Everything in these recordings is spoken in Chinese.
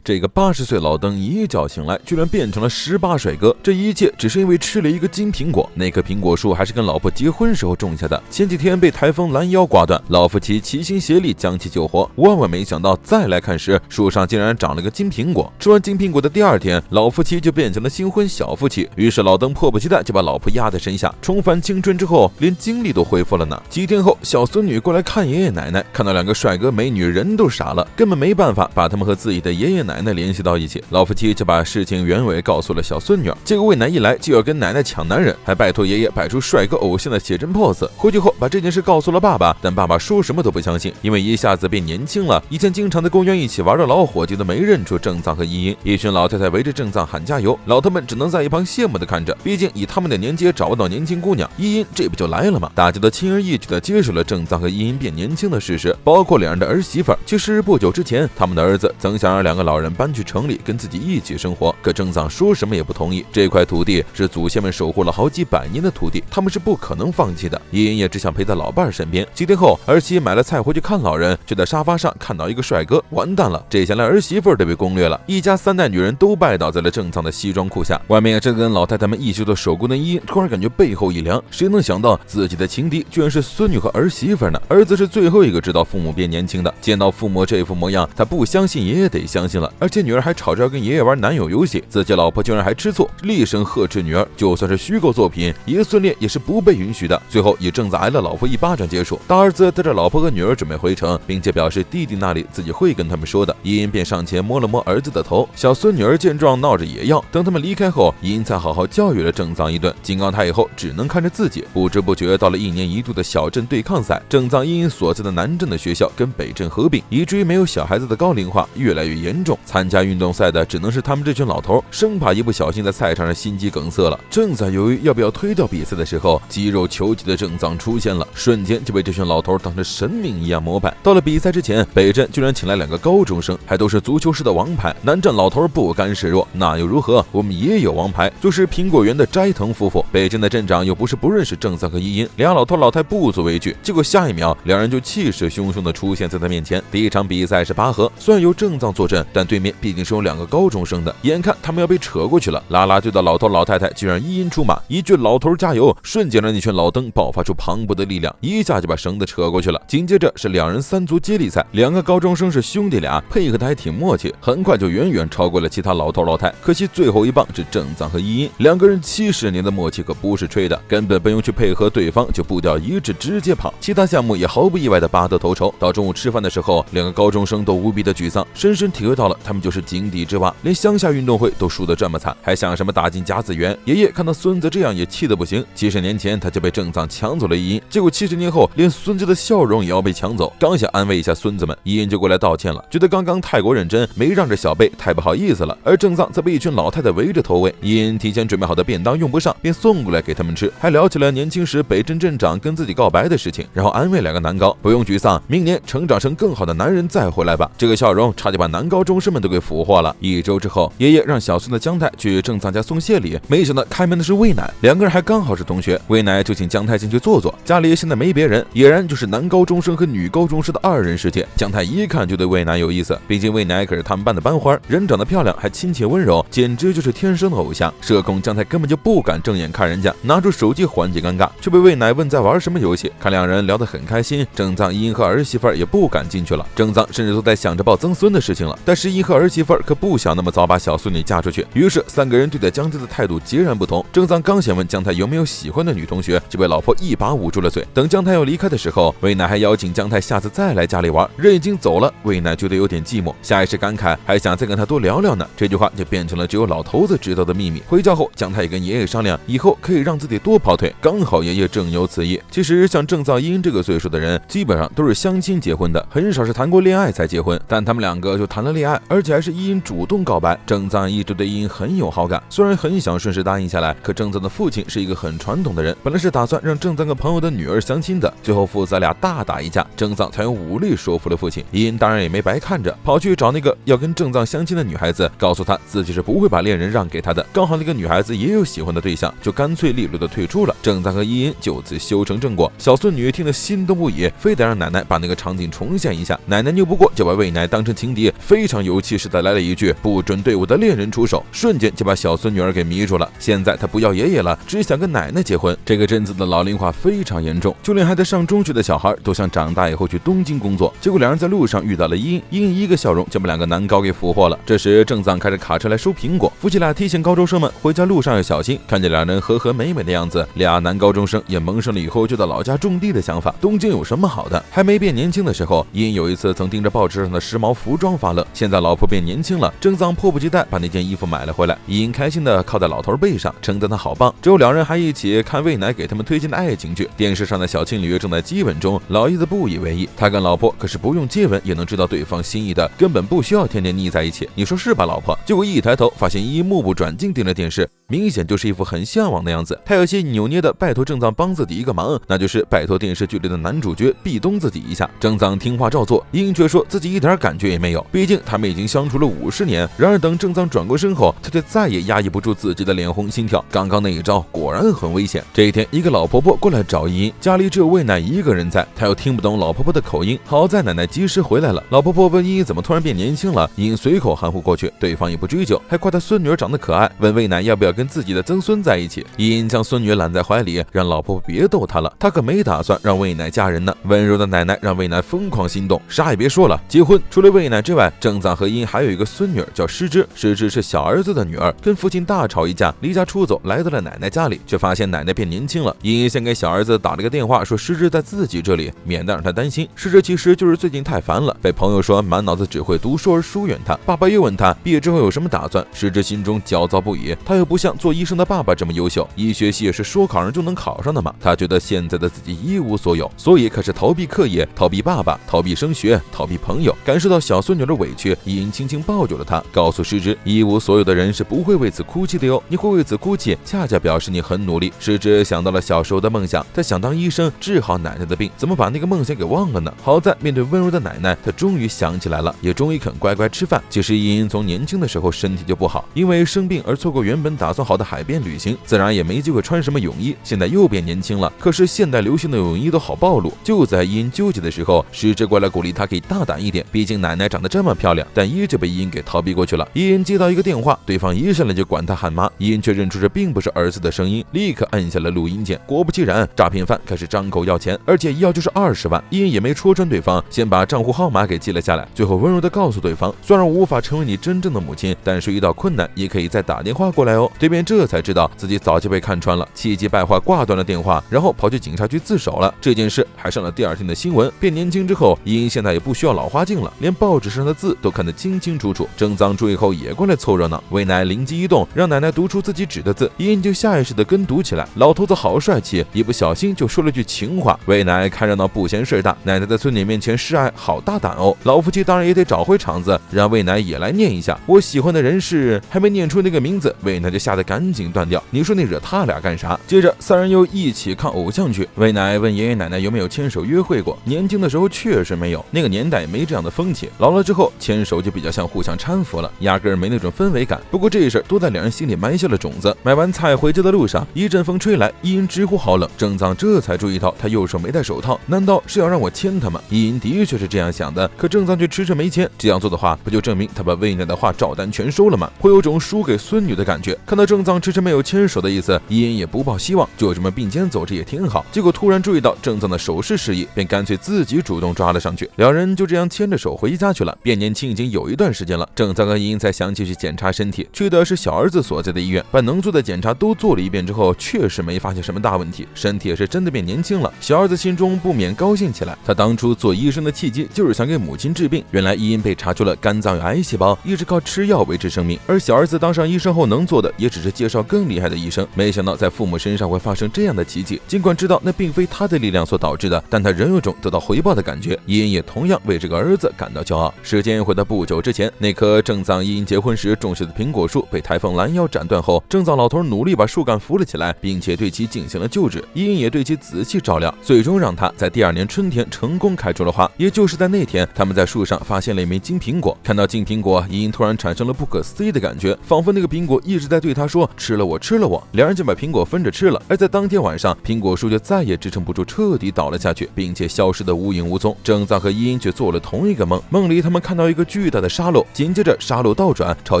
这个80岁老登一觉醒来，居然变成了18帅哥，这一切只是因为吃了一个金苹果。那棵苹果树还是跟老婆结婚时候种下的，前几天被台风拦腰刮断，老夫妻齐心协力将其救活。万万没想到，再来看时，树上竟然长了个金苹果。吃完金苹果的第二天，老夫妻就变成了新婚小夫妻。于是老登迫不及待就把老婆压在身下，重返青春之后，连精力都恢复了呢。几天后，小孙女过来看爷爷奶奶，看到两个帅哥美女，人都傻了，根本没办法把他们和自己的爷爷奶奶联系到一起。老夫妻就把事情原委告诉了小孙女，结果魏奶一来就要跟奶奶抢男人，还拜托爷爷摆出帅哥偶像的写真 pose。回去后把这件事告诉了爸爸，但爸爸说什么都不相信，因为一下子变年轻了。以前经常在公园一起玩的老伙计都没认出正藏和依依。一群老太太围着正藏喊加油，老头们只能在一旁羡慕的看着，毕竟以他们的年纪也找不到年轻姑娘，依依这不就来了吗？大家都轻而易举的接受了正藏和依依变年轻的事实，包括两人的儿媳妇。其实不久之前，他们的儿子曾想让两个老人搬去城里跟自己一起生活，可正藏说什么也不同意。这块土地是祖先们守护了好几百年的土地，他们是不可能放弃的。依依也只想陪在老伴身边。几天后，儿媳买了菜回去看老人，却在沙发上看到一个帅哥，完蛋了，这下连儿媳妇都被攻略了。一家3代女人都拜倒在了正藏的西装裤下。外面正跟老太太们一起做手工的依依突然感觉背后一凉，谁能想到自己的情敌居然是孙女和儿媳妇呢？儿子是最后一个知道父母变年轻的，见到父母这副模样，他不相信也得相信了。而且女儿还吵着要跟爷爷玩男友游戏，自己老婆居然还吃醋，厉声呵斥女儿，就算是虚构作品，爷孙恋也是不被允许的。最后以正藏挨了老婆一巴掌结束。大儿子带着老婆和女儿准备回城，并且表示弟弟那里自己会跟他们说的。依依便上前摸了摸儿子的头，小孙女儿见状闹着也要。等他们离开后，依依才好好教育了正藏一顿，警告他以后只能看着自己。不知不觉到了1年1度的小镇对抗赛，正藏依依所在的南镇的学校跟北镇合并，以至于没有小孩子的高龄化越来越严重，参加运动赛的只能是他们这群老头，生怕一不小心在赛场上心肌梗塞了。正在犹豫要不要推掉比赛的时候，肌肉虬起的正藏出现了，瞬间就被这群老头当成神明一样膜拜。到了比赛之前，北镇居然请来2个高中生，还都是足球室的王牌。南镇老头不甘示弱，那又如何，我们也有王牌，就是苹果园的斋藤夫妇。北镇的镇长又不是不认识正藏和依依，俩老头老太不足为惧。结果下一秒，两人就气势汹汹地出现在他面前。第一场比赛是拔河，虽然由正藏坐镇，但对面毕竟是有2个高中生的，眼看他们要被扯过去了，啦啦队的老头老太太居然依依出马，一句老头加油，瞬间让那群老登爆发出磅礴的力量，一下就把绳子扯过去了。紧接着是2人3足接力赛，2个高中生是兄弟俩，配合的还挺默契，很快就远远超过了其他老头老太。可惜最后一棒是正藏和依依，2个人70年的默契可不是吹的，根本不用去配合对方，就步调一致直接跑。其他项目也毫不意外的拔得头筹。到中午吃饭的时候，2个高中生都无比的沮丧，深深体会到了他们就是井底之蛙，连乡下运动会都输得这么惨，还想什么打进甲子园。爷爷看到孙子这样也气得不行，70年前他就被正藏抢走了依依，结果70年后连孙子的笑容也要被抢走。刚想安慰一下孙子们，依依就过来道歉了，觉得刚刚太过认真，没让着小辈，太不好意思了。而正藏则被一群老太太围着投喂，依依提前准备好的便当用不上，便送过来给他们吃，还聊起了年轻时北镇镇长跟自己告白的事情，然后安慰2个男高，不用沮丧，明年成长成更好的男人再回来吧。这个笑容差点把男高中生们都给俘获了。1周之后，爷爷让小孙子姜太去正藏家送谢礼，没想到开门的是魏奶，2个人还刚好是同学，魏奶就请姜太进去坐坐，家里现在没别人，俨然就是男高中生和女高中生的2人世界。姜太一看就对魏奶有意思，毕竟魏奶可是他们班的班花，人长得漂亮，还亲切温柔，简直就是天生的偶像。社恐姜太根本就不敢正眼看人家，拿出手机缓解尴尬，却被魏奶问在玩什么游戏。看2人聊得很开心，正藏依依和儿媳妇也不敢进去了。正藏甚至都在想着抱曾孙的事情了，但是依依和儿媳妇可不想那么早把小孙女嫁出去，于是3个人对待姜太的态度截然不同。正藏刚想问姜太有没有喜欢的女同学，就被老婆一把捂住了嘴。等姜太要离开的时候，魏奶还邀请姜太下次再来家里玩，人已经走了，魏奶觉得有点寂寞，下意识感慨还想再跟他多聊聊呢。这句话就变成了只有老头子知道的秘密。回家后，姜太也跟爷爷商量，以后可以让自己多跑腿，刚好爷爷正有此意。其实像正藏依依这个岁数的人，基本上都是相亲结婚的，很少是谈过恋爱才结婚，但他们2个就谈了恋爱，而且还是依依主动告白。正藏一直对依依很有好感，虽然很想顺势答应下来，可正藏的父亲是一个很传统的人，本来是打算让正藏跟朋友的女儿相亲的，最后父子俩大打一架，正藏才用武力说服了父亲。依依当然也没白看着，跑去找那个要跟正藏相亲的女孩子，告诉她自己是不会把恋人让给她的。刚好那个女孩子也有喜欢的对象，就干脆利落的退出了。正藏和依依就此修成正果。小孙女听得心动不已，非得让奶奶把那个场景重现一下。奶奶拗不过，就把魏奶当成情敌，非常有气势的来了一句不准对我的恋人出手，瞬间就把小孙女儿给迷住了。现在他不要爷爷了，只想跟奶奶结婚。这个镇子的老龄化非常严重，就连还在上中学的小孩都想长大以后去东京工作。结果两人在路上遇到了伊因一个笑容就把两个男高给俘获了。这时正藏开着卡车来收苹果，夫妻俩提醒高中生们回家路上要小心。看见两人和和美美的样子，俩男高中生也萌生了以后就到老家种地的想法。东京有什么好的？还没变年轻的时候，伊有一次曾盯着报纸上的时髦服装发乐。现在老婆变年轻了，正藏迫不及待把那件衣服买了回来。伊开心的靠在老头背上，称赞他好棒。之后两人还一起看魏奶给他们推荐的爱情剧。电视上的小情侣正在激吻中，老爷子不以为意。他跟老婆可是不用接吻也能知道对方心意的，根本不需要天天腻在一起。你说是吧，老婆？结果一抬头发现伊目不转睛盯着电视，明显就是一副很向往的样子。他有些扭捏的拜托正藏帮自己一个忙，那就是拜托电视剧里的男主角壁咚自己一下。正藏听话照做，伊却说自己一点感觉也没有，毕竟他们已经相处了50年。然而等正藏转过身后，他却再也压抑不住自己的脸红心跳。刚刚那一招果然很危险。这一天，一个老婆婆过来找伊，家里只有魏奶一个人在，他又听不懂老婆婆的口音，好在奶奶及时回来了。老婆婆问伊怎么突然变年轻了，伊随口含糊过去，对方也不追究，还夸他孙女儿长得可爱，问魏奶要不要跟自己的曾孙在一起。伊将孙女揽在怀里，让老婆婆别逗他了，他可没打算让魏奶嫁人呢。温柔的奶奶让魏奶疯狂心动，啥也别说了，结婚。除了魏奶之外，正藏和伊还有一个孙女儿叫诗织，诗织是小儿子的女儿，跟父亲大吵一架，离家出走，来到了奶奶家里，却发现奶奶变年轻了。伊先给小儿子打了个电话，说诗织在自己这里，免得让他担心。诗织其实就是最近太烦了，被朋友说满脑子只会读书而疏远他。爸爸又问他毕业之后有什么打算，诗织心中焦躁不已，他又不像做医生的爸爸这么优秀，医学系也是说考上就能考上的嘛。他觉得现在的自己一无所有，所以开始逃避课业，逃避爸爸，逃避升学，逃避朋友。感受到小孙女的委屈，伊轻轻抱住了她，告诉诗织，一无所有的人是不会为此哭泣的哟，你会为此哭泣，恰恰表示你很努力。诗织想到了小时候的梦想，他想当医生，治好奶奶的病，怎么把那个梦想给忘了呢？好在面对温柔的奶奶，他终于想起来了，也终于肯乖乖吃饭。其实伊因从年轻的时候身体就不好，因为生病而错过原本打算好的海边旅行，自然也没机会穿什么泳衣。现在又变年轻了，可是现代流行的泳衣都好暴露。就在伊因纠结的时候，诗织过来鼓励他可以大胆一点，毕竟奶奶长得这么漂亮。但依旧被伊因给逃避过去了。伊因接到一个电话，对方一上来就管他喊妈，伊因却认出这并不是儿子的声音，立刻按下了录音键。果不其然，诈骗犯开始张口要钱，而且一要就是20万。伊因也没戳穿对方，先把账户号码给记了下来，最后温柔地告诉对方，虽然我无法成为你真正的母亲，但是遇到困难也可以再打电话过来哦。对面这才知道自己早就被看穿了，气急败坏挂断了电话，然后跑去警察局自首了。这件事还上了第2天的新闻。变年轻之后，伊因现在也不需要老花镜了，连报纸上的字都看得清清楚楚。正藏注意后也过来凑热闹，魏奶灵机一动，让奶奶读出自己指的字，伊因就下意识地跟读起来。老头子好帅气，一不小心就说了句情话。魏奶看热闹不嫌事大，奶奶在孙女面前示爱，好大胆哦。老夫妻当然也得找回场子，让魏奶也来念一下我喜欢的人是，还没念出那个名字，魏奶就吓得赶紧断掉。你说你惹他俩干啥？接着3人又一起看偶像剧，魏奶问爷爷奶奶有没有牵手约会过，年轻的时候确实没有，那个年代也没这样的风气，老了之后牵手就比较像互相搀扶了，压根儿没那种氛围感。不过这事儿都在两人心里埋下了种子。买完菜回家的路上，一阵风吹来，伊因直呼好冷。正藏这才注意到他右手没戴手套，难道是要让我牵他吗？伊因的确是这样想的，可正藏却迟迟没牵。这样做的话，不就证明他把魏奶的话照单全收了吗？会有种输给孙女的感觉。看到正藏迟迟没有牵手的意思，伊因也不抱希望，就这么并肩走着也挺好。结果突然注意到正藏的手势示意，便干脆自己主动抓了上去。两人就这样牵着手回家去了。变年轻已经有一段时间了，正藏和伊因才想起去检查身体，去的是小儿子所在的医院，把能做的检查都做了一遍之后，确实没发现什么大问题，身体也是真的变年轻了。小儿子心中不免高兴起来，他当初做医生的契机就是想给母亲治病。原来伊因被查出了肝脏有癌细胞，一直靠吃药维持生命，而小儿子当上医生后能做的也只是介绍更厉害的医生，没想到在父母身上会发生这样的奇迹。尽管知道那并非他的力量所导致的，但他仍有种得到回报的感觉。伊因也同样为这个儿子感到骄傲。时间回到不久之前，那棵正藏伊因结婚时种下的苹果树被台风拦腰斩断后，正藏老头努力把树干扶了起来，并且对其进行了救治。伊因也对其仔细照料，最终让他在第2年春天成功开出了花。也就是在那天，他们在树上发现了一枚金苹果。看到金苹果，伊因突然产生了不可思议的感觉，仿佛那个苹果一直在对他说吃了我吃了我，两人就把苹果分着吃了。而在当天晚上，苹果树就再也支撑不住，彻底倒了下去，并且消失得无影无踪。正藏和伊因却做了同一个梦，梦里他们看到一个巨大的沙漏，紧接着沙漏倒转朝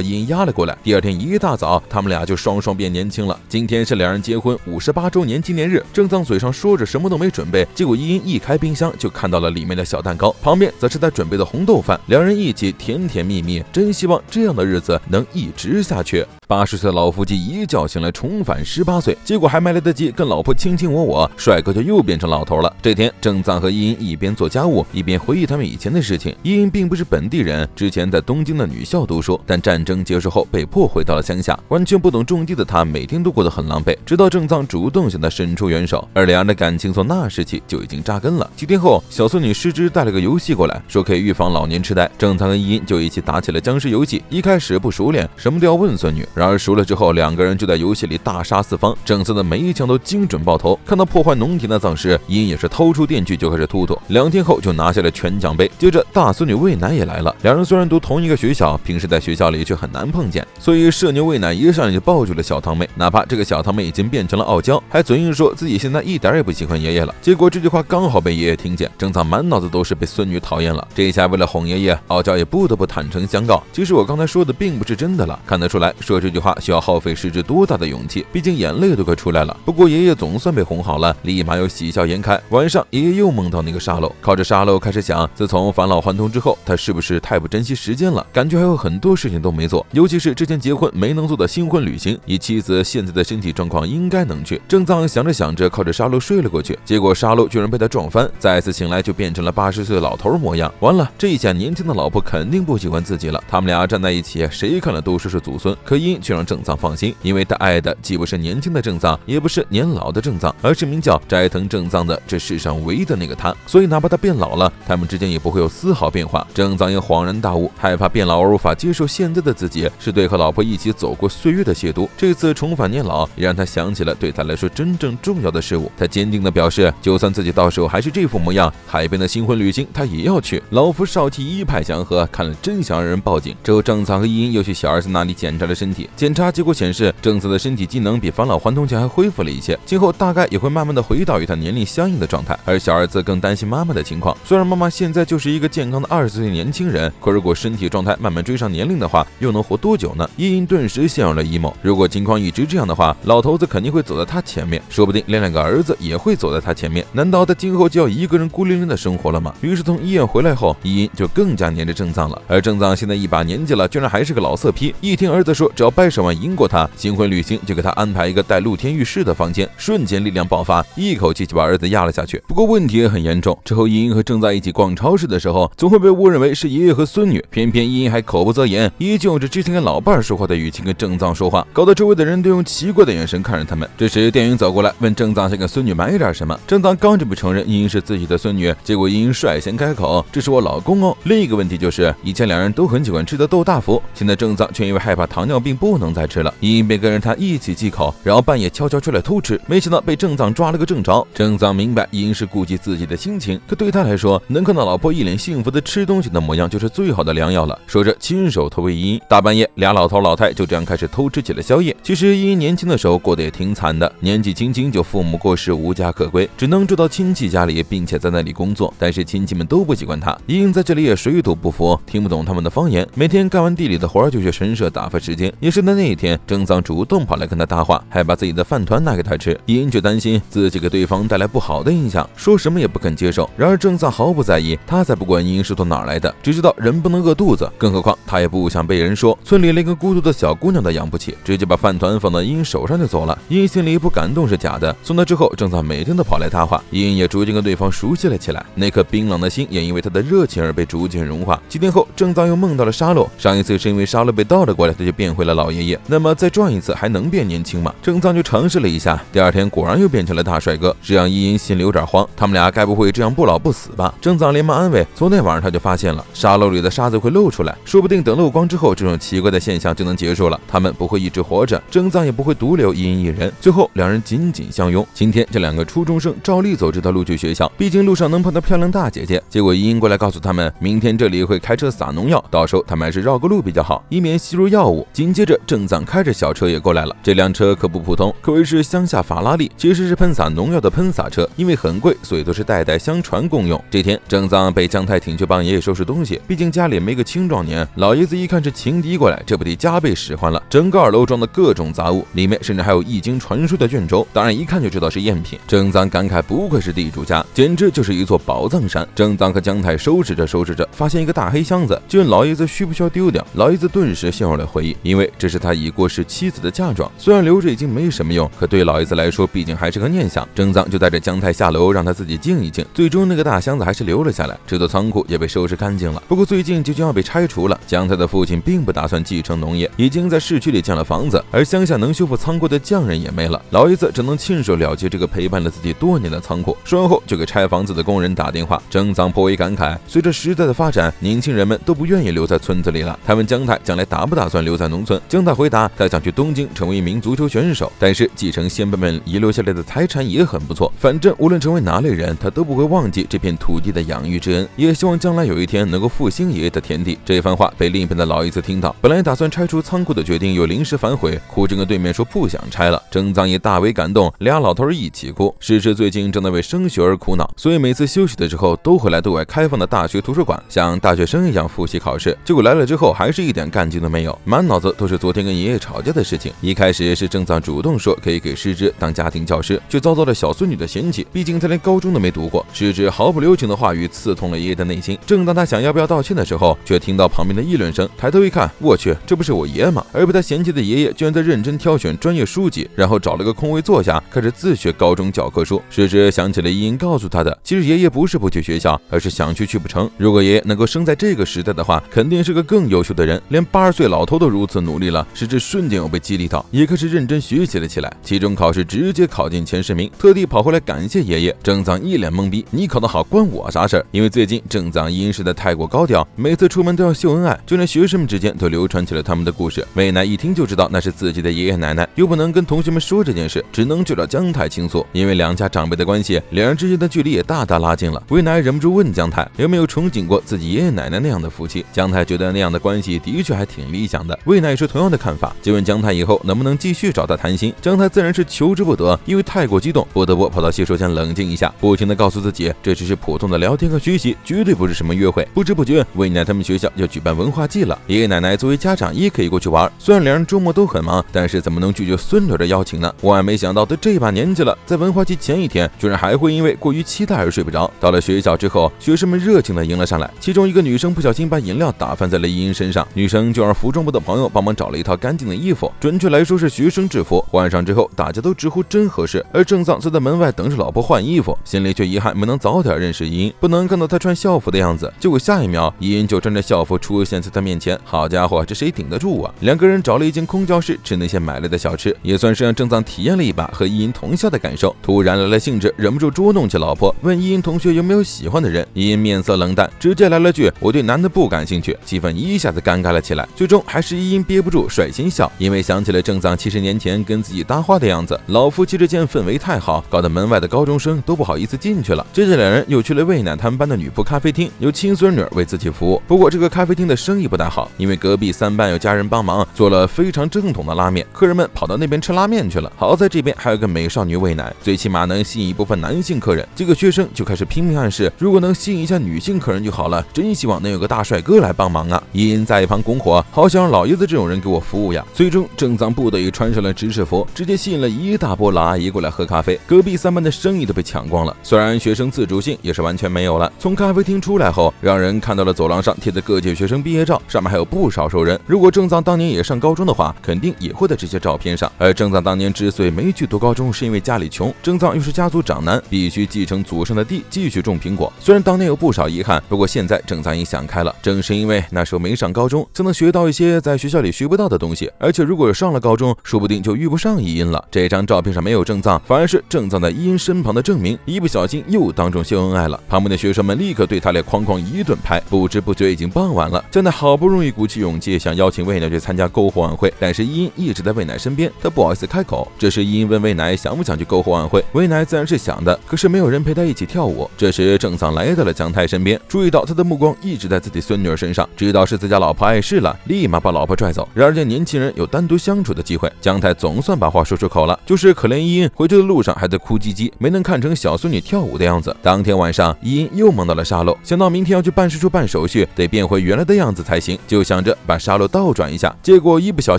伊因压了过来。第二天一大早，他们俩就双双变年轻了。今天是两人结婚58周年纪念日，正藏嘴上说着什么都没准备，结果伊因一开冰箱就看到了里面的小蛋糕，旁边则是他准备的红豆饭，两人一起甜甜蜜蜜，真希望这样的日子能一直下去。80岁老夫妻一觉醒来重返18岁，结果还没来得及跟老婆卿卿我我，帅哥就又变成老头了。这天，正藏和伊因一边做家务，一边回忆他们以前的事情。伊因并不是本地人，之前在东京的女校读书，但战争结束后被迫回到了乡下，完全不懂种地的他每天都过得很狼狈，直到正藏主动向他伸出援手，而两人的感情从那时起就已经扎根了。几天后，小孙女失之带了个游戏过来，说可以预防老年痴呆，正藏和伊因就一起打起了僵尸游戏。一开始不熟练，什么都要问孙女，然而熟了之后，两个人就在游戏里大杀四方，正藏的每一枪都精准爆头。看到破坏农田的丧尸，伊因也是掏出电锯就开始突突。2天后就拿下了全奖杯。接着大孙女喂奶也来了，两人虽然读同一个学校，平时在学校里却很难碰见，所以社牛喂奶一上来就抱住了小堂妹，哪怕这个小堂妹已经变成了傲娇，还嘴硬说自己现在一点也不喜欢爷爷了。结果这句话刚好被爷爷听见，正藏满脑子都是被孙女讨厌了。这一下为了哄爷爷，傲娇也不得不坦诚相告，其实我刚才说的并不是真的了。看得出来，说这句话需要耗费失之多大的勇气，毕竟眼泪都快出来了。不过爷爷总算被哄好了，立马又喜笑颜开。晚上爷爷又梦到那个沙漏，靠着沙漏开始想，自从返老还童之后，他是不是太不珍惜时间了，感觉还有很多事情都没做，尤其是之前结婚没能做的新婚旅行，以妻子现在的身体状况应该能去。正藏想着想着，靠着沙漏睡了过去，结果沙漏居然被他撞翻，再次醒来就变成了80岁的老头模样。完了，这一下年轻的老婆肯定不喜欢自己了。他们俩站在一起，谁看了都说是祖孙，可因却让正藏放心，因为他爱的既不是年轻的正藏，也不是年老的正藏，而是名叫斋藤正藏的这世上唯一的那个他。所以哪怕他变老了，他们之间也不会有丝毫变化。正藏也恍然大悟，害怕变老而无法接受现在的自己，是对和老婆一起走过岁月的亵渎。这次重返年老，也让他想起了对他来说真正重要的事物。他坚定地表示，就算自己到时候还是这副模样，海边的新婚旅行他也要去。老夫少妻一拍祥和，看了真想让人报警。之后正藏和伊因又去小儿子那里检查了身体，检查结果显示正藏的身体机能比返老还童前还恢复了一些，今后大概也会慢慢的回到与他年龄相应的状态。而小儿子更担心妈妈的情况，虽然妈妈现在就是一个健康的20岁年轻人，可如果身体状态慢慢追上年龄的话，又能活多久呢？伊因顿时陷入了 emo， 如果情况一直这样的话，老头子肯定会走在他前面，说不定连2个儿子也会走在他前面，难道他今后就要一个人孤零零的生活了吗？于是从医院回来后，伊因就更加黏着正藏了。而正藏现在一把年纪了，居然还是个老色批，一听儿子说只要掰手腕赢过他，新婚旅行就给他安排一个带露天浴室的房间，瞬间力量爆发，一口气就把儿子压了下去。不过问题也很严重，之后伊因和正藏一起逛超市的时候，总会被误认为是爷爷和孙女，偏偏伊因还口不择言，依旧用着之前跟老伴说话的语气跟正藏说话，搞得周围的人都用奇怪的眼神看着他们。这时店员走过来问正藏想给孙女买点什么，正藏刚准备承认伊因是自己的孙女，结果伊因率先开口，这是我老公哦。另一个问题就是以前两人都很喜欢吃的豆大福，现在正藏却因为害怕糖尿病不能再吃了，伊因便跟着他一起忌口，然后半夜悄悄出来偷吃，没想到被正藏抓了个正着。正藏明白伊因是顾及自己的心情，可对他来说，能看到老婆一脸幸福的吃东西的模样就是最好的良药了。说着亲手偷喂伊因，大半夜俩老头老太就这样开始偷吃起了宵夜。其实伊因年轻的时候过得也挺惨的，年纪轻轻就父母过世，无家可归，只能住到亲戚家里，并且在那里工作，但是亲戚们都不喜欢他。伊因在这里也水土不服，听不懂他们的方言，每天干完地里的活就去神社打发时间。也是在那一天，正藏主动跑来跟他搭话，还把自己的饭团拿给他吃。伊因却担心自己给对方带来不好的印象，说什么也不肯接受。然而正藏毫不在意，他才不管伊因是从哪儿来的，只知道人不能饿肚子，更何况他也不想被人说村里连个孤独的小姑娘都养不起，直接把饭团放到伊因手上就走了。伊因心里不感动是假的。送他之后，正藏每天都跑来搭话，伊因也逐渐跟对方熟悉了起来，那颗冰冷的心也因为他的热情而被逐渐融化。几天后，正藏又梦到了沙漏，上一次是因为沙漏被倒了过来，他就变回了老爷爷。那么再撞一次还能变年轻吗？正藏就尝试了一下，第2天果然又变成了大帅哥，这让伊因心里有点慌，他们俩该不会这样不老不死吧？正藏连忙安慰，昨天晚上他就发现了沙漏里的沙子会漏出来，说不定等漏光之后，这种奇怪的现象就能结束了，他们不会一直活着，正藏也不会独留伊因一人。最后两人紧紧相拥。今天这2个初中生照例走这条路去学校，毕竟路上能碰到漂亮大姐姐。结果伊因过来告诉他们，明天这里会开车撒农药，到时候他们还是绕个路比较好，以免吸入药物。紧接着正藏开着小车也过来了。这辆车可不普通，可谓是乡下法拉利，其实是喷洒农药的喷洒车，因为很贵，所以都是代代相传共用。这天，郑藏被姜太请去帮爷爷收拾东西，毕竟家里没个青壮年。老爷子一看是情敌过来，这不得加倍使唤了。整个2楼装的各种杂物，里面甚至还有易经传说的卷轴，当然一看就知道是赝品。郑藏感慨，不愧是地主家，简直就是一座宝藏山。郑藏和姜太收拾着，发现一个大黑箱子，就问老爷子需不需要丢掉。老爷子顿时陷入了回忆，因为这是他已过世妻子的嫁妆，虽然留着已经没什么用，可对老爷子来说毕竟还是个念想。郑藏就带着姜太下楼，让他自己静一静。最终那个大箱子还是留了下来，这座仓库也被收拾干净了。不过最近就将要被拆除了，姜太的父亲并不打算继承农业，已经在市区里建了房子，而乡下能修复仓库的匠人也没了，老爷子只能亲手了结这个陪伴了自己多年的仓库。说完后就给拆房子的工人打电话。郑藏颇为感慨，随着时代的发展，年轻人们都不愿意留在村子里了。他问姜太将来打不打算留在农村，姜太回答他想去东京成为一名足球选手，但是继承先辈们遗留下来的财产也很不错，反正无论成为哪类人，他都不会忘记这片土地的养育之恩，也希望将来有一天能够复兴爷爷的田地。这番话被另一边的老爷子听到，本来打算拆除仓库的决定又临时反悔，哭着跟对面说不想拆了。郑藏也大为感动，俩老头一起哭。诗诗最近正在为升学而苦恼，所以每次休息的时候都会来对外开放的大学图书馆，像大学生一样复习考试。结果来了之后还是一点干劲都没有，满脑子都是昨天跟爷爷吵架的事情。一开始是郑藏主动说可以给诗诗当家庭教师，却遭到了小孙女的嫌弃，毕竟他连高中都没读过。诗诗毫不留情的话语刺痛了爷爷的内心。正当他想要不要道歉的时候，却听到旁边的议论声，抬头一看，我去，这不是我爷吗？而被他嫌弃的爷爷居然在认真挑选专业书籍，然后找了个空位坐下，开始自学高中教科书。诗诗想起了依依告诉他的，其实爷爷不是不去学校，而是想去不成。如果爷爷能够生在这个时代的话，肯定是个更优秀的人。连80岁老头都如此努力了，诗诗瞬间又被激励到，也开始认真学习了起来。期中考试直接考进前10名，特地跑回来感谢爷爷。郑藏一脸懵逼，你考得好关我啥事儿？因为最近郑藏依依实在太过高调，每次出门都要秀恩爱，就连学生们之间都流传起了他们的故事。魏奶一听就知道那是自己的爷爷奶奶，又不能跟同学们说这件事，只能去找姜太倾诉。因为两家长辈的关系，两人之间的距离也大大拉近了。魏奶忍不住问姜太有没有憧憬过自己爷爷奶奶那样的夫妻。姜太觉得那样的关系的确还挺理想的，魏奶也是同样的看法，就问姜太以后能不能继续找他谈心。姜太自然是求之不得，因为太过激动，不得不跑到洗手间冷静一下，不停地告诉自己这只是普通的聊天和学习，绝对不是什么约会。不知不觉，魏奶他们学校要举办文化季了，爷爷奶奶作为家长也可以过去玩。虽然两人周末都很忙，但是怎么能拒绝孙女的邀请呢？万万没想到，都这把年纪了，在文化季前一天，居然还会因为过于期待而睡不着。到了学校之后，学生们热情地迎了上来，其中一个女生不小心把饮料打翻在了依依身上，女生就让服装部的朋友帮忙找了一套干净的衣服，准确来说是学生制服。换上之后，大家都直呼真合适。而郑藏则在门外等着老婆换衣服，心里却遗憾没能早点认识依依，不能看到她穿校服的样子。结果下一秒，依依就穿着校服出现在他面前。好家伙，这谁顶得住啊？两个人找了一间空教室吃那些买来的小吃，也算是让郑藏体验了一把和依依同校的感受。突然来了兴致，忍不住捉弄起老婆，问依依同学有没有喜欢的人。依依面色冷淡，直接来了句我对男的不感兴趣，气氛一下子尴尬了起来。最终还是依依憋不住率先笑，因为想起了郑藏70年前跟自己搭话的样子，老夫妻之间氛围太好，搞得门外的高中生都不好意思进去了。接着两人又去了魏奶他们班的女仆咖啡厅，有亲孙女为自己服务。不过这个咖啡厅的生意不太好，因为隔壁3班有家人帮忙做了非常正统的拉面，客人们跑到那边吃拉面去了。好在这边还有个美少女魏奶，最起码能吸引一部分男性客人。这个学生就开始拼命暗示，如果能吸引一下女性客人就好了，真希望能有个大帅哥来帮忙啊！依依在一旁拱火，好想让老爷子这种人给我服务呀。最终郑藏不得已穿上了执事服，直接吸引了一大波老阿姨过来喝咖啡，隔壁3班的生意都被抢光了。虽然学生自主性也是完全没有了。从咖啡厅出来后，让人看到了走廊上贴的各界学生毕业照，上面还有不少熟人。如果郑藏当年也上高中的话，肯定也会在这些照片上。而郑藏当年之所以没去读高中，是因为家里穷，郑藏又是家族长男，必须继承祖上的地，继续种苹果。虽然当年有不少遗憾，不过现在郑藏也想开了，正是因为那时候没上高中，才能学到一些在学校里学不到的东西。而且如果上了高中，说不定就遇不上依依了。这张照片上没有郑藏，反而是郑藏在依依身旁的证明，一不小心又当众秀恩爱了。旁边的学生们立刻对他俩哐哐一顿拍。不知不觉已经傍晚了，姜太好不容易鼓起勇气想邀请魏奶去参加篝火晚会，但是依依一直在魏奶身边，他不好意思开口。这时依依问魏奶想不想去篝火晚会，魏奶自然是想的，可是没有人陪他一起跳舞。这时郑藏来到了姜太身边，注意到他的目光一直在自己孙女儿身上，知道是自家老婆碍事了，立马把老婆拽走。然而这年轻行人有单独相处的机会。姜太总算把话说出口了，就是可怜依依回去的路上还在哭唧唧，没能看成小孙女跳舞的样子。当天晚上，依依又梦到了沙漏，想到明天要去办事处办手续，得变回原来的样子才行，就想着把沙漏倒转一下，结果一不小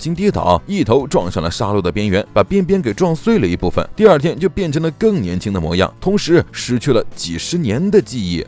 心跌倒，一头撞上了沙漏的边缘，把边边给撞碎了一部分。第二天就变成了更年轻的模样，同时失去了几十年的记忆。